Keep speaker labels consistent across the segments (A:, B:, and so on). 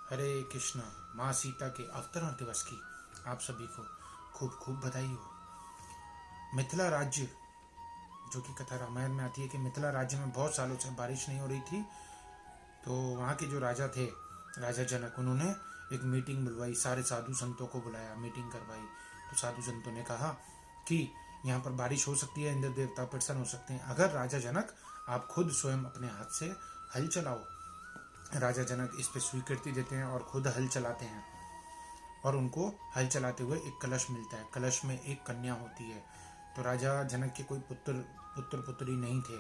A: हरे कृष्ण। माँ सीता के अवतरण दिवस की आप सभी को खूब खूब बधाई हो। मिथिला राज्य, जो कि कथा रामायण में आती है कि मिथिला राज्य में बहुत सालों से बारिश नहीं हो रही थी, तो वहाँ के जो राजा थे, राजा जनक, उन्होंने एक मीटिंग बुलवाई, सारे साधु संतों को बुलाया, मीटिंग करवाई। तो साधु संतों ने कहा कि यहाँ पर बारिश हो सकती है, इंद्र देवता प्रसन्न हो सकते हैं अगर राजा जनक आप खुद स्वयं अपने हाथ से हल चलाओ। राजा जनक इस पर स्वीकृति देते हैं और खुद हल चलाते हैं, और उनको हल चलाते हुए एक कलश मिलता है। कलश में एक कन्या होती है। तो राजा जनक के कोई पुत्र पुत्री नहीं थे,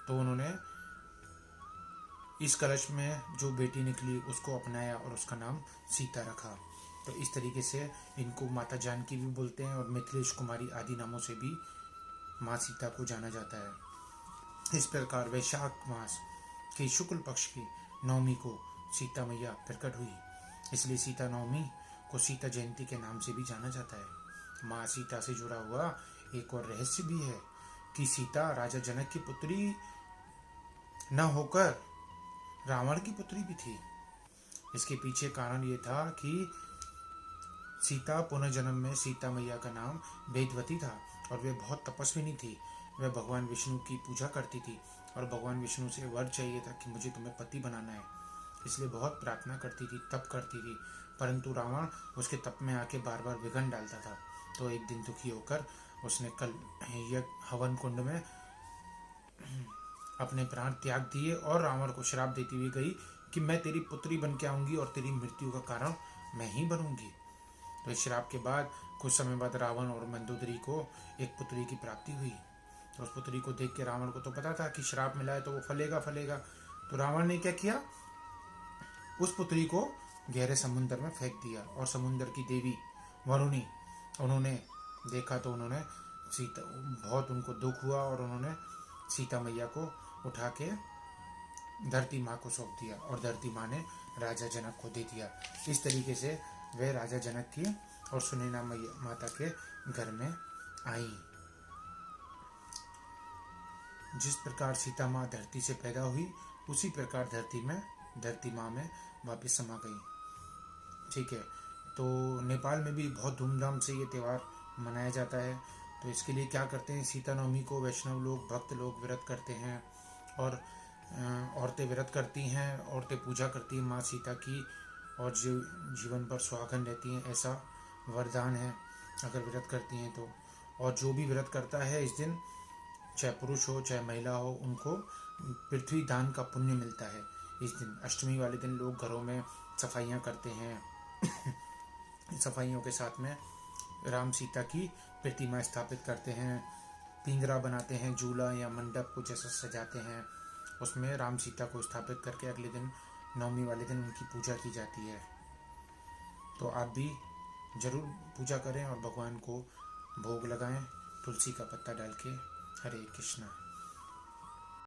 A: तो उन्होंने इस कलश में जो बेटी निकली उसको अपनाया और उसका नाम सीता रखा। तो इस तरीके से इनको माता जानकी भी बोलते हैं, और मिथिलेश कुमारी आदि नामों से भी माँ सीता को जाना जाता है। इस प्रकार वैशाख मास के शुक्ल पक्ष की नवमी को सीता मैया प्रकट हुई, इसलिए सीता नवमी को सीता जयंती के नाम से भी जाना जाता है। माँ सीता से जुड़ा हुआ एक और रहस्य भी है कि सीता राजा जनक की पुत्री न होकर रावण की पुत्री भी थी। इसके पीछे कारण ये था कि सीता पुनर्जन्म में सीता मैया का नाम वेदवती था, और वे बहुत तपस्विनी थी। वह भगवान विष्णु की पूजा करती थी और भगवान विष्णु से वर चाहिए था कि मुझे तुम्हें पति बनाना है, इसलिए बहुत प्रार्थना करती थी, तप करती थी। परंतु रावण उसके तप में आके बार बार विघ्न डालता था। तो एक दिन दुखी होकर उसने कल हवन कुंड में अपने प्राण त्याग दिए और रावण को श्राप देती हुई गई कि मैं तेरी पुत्री बन के आऊंगी और तेरी मृत्यु का कारण मैं ही बनूंगी। तो इस श्राप के बाद कुछ समय बाद रावण और मंदोदरी को एक पुत्री की प्राप्ति हुई। तो उस पुत्री को देख के रावण को तो पता था कि श्राप मिला है तो वो फलेगा फलेगा। तो रावण ने क्या किया, उस पुत्री को गहरे समुद्र में फेंक दिया, और समुद्र की देवी वरुणी उन्होंने देखा तो उन्होंने सीता, बहुत उनको दुख हुआ और उन्होंने सीता मैया को उठा के धरती माँ को सौंप दिया, और धरती माँ ने राजा जनक को दे दिया। इस तरीके से वे राजा जनक की और सुनैना माता के घर में आई। जिस प्रकार सीता माँ धरती से पैदा हुई, उसी प्रकार धरती माँ में वापस समा गई। ठीक है। तो नेपाल में भी बहुत धूमधाम से ये त्यौहार मनाया जाता है। तो इसके लिए क्या करते हैं, सीता नवमी को वैष्णव लोग, भक्त लोग व्रत करते हैं, और औरतें व्रत करती हैं, औरतें पूजा करती हैं माँ सीता की, और जीवन पर सुहागन रहती हैं, ऐसा वरदान है अगर व्रत करती हैं तो। और जो भी व्रत करता है इस दिन, चाहे पुरुष हो चाहे महिला हो, उनको पृथ्वी दान का पुण्य मिलता है। इस दिन अष्टमी वाले दिन लोग घरों में सफाइयाँ करते हैं। सफाइयों के साथ में राम सीता की प्रतिमा स्थापित करते हैं, पिंजरा बनाते हैं, झूला या मंडप को जैसा सजाते हैं, उसमें राम सीता को स्थापित करके अगले दिन नवमी वाले दिन उनकी पूजा की जाती है। तो आप भी जरूर पूजा करें और भगवान को भोग लगाएं तुलसी का पत्ता डाल के। हरे कृष्णा।